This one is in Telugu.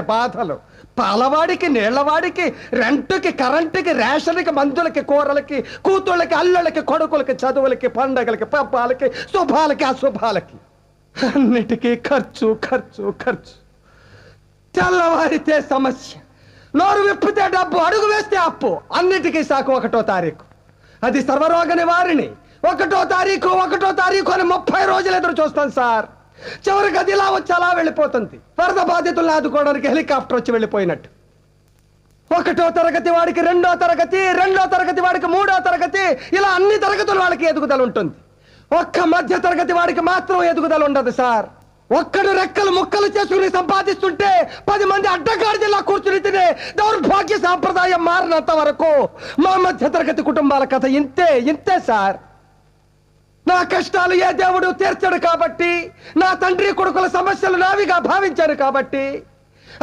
బాధలు పాలవాడికి నీళ్లవాడికి రెంటుకి కరెంటుకి రేషన్కి మందులకి కూరలకి కూతుళ్ళకి అల్లుళ్ళకి కొడుకులకి చదువులకి పండగలకి పబ్బాలకి శుభాలకి అశుభాలకి అన్నిటికీ ఖర్చు ఖర్చు ఖర్చు. తెల్లవారితే సమస్య, నోరు విప్పితే డబ్బు, అడుగు వేస్తే అప్పు. అన్నిటికీ సాకు 1వ తారీఖు. అది సర్వరోగ నివారిణి. 1వ తారీఖు అని 30 రోజులు ఎదురు చూస్తాను సార్. చివరికి అది ఇలా వచ్చి అలా వెళ్ళిపోతుంది. వరద బాధితులను ఆదుకోవడానికి హెలికాప్టర్ వచ్చి వెళ్ళిపోయినట్టు. 1వ తరగతి వాడికి 2వ తరగతి, 2వ తరగతి వాడికి 3వ తరగతి, ఇలా అన్ని తరగతుల వాళ్ళకి ఎదుగుదల ఉంటుంది. ఒక్క మధ్య తరగతి వాడికి మాత్రం ఎదుగుదల ఉండదు సార్. ఒక్కడు రెక్కలు ముక్కలు చేసుకుని సంపాదిస్తుంటే 10 మంది అడ్డగాడిలా కూర్చుని తినే దౌర్భాగ్య సాంప్రదాయం మారినంత వరకు మా మధ్య తరగతి కుటుంబాల కథ ఇంతే సార్. నా కష్టాలు ఏ దేవుడు తీర్చడు కాబట్టి, నా తండ్రి కొడుకుల సమస్యలు నావిగా భావించారు కాబట్టి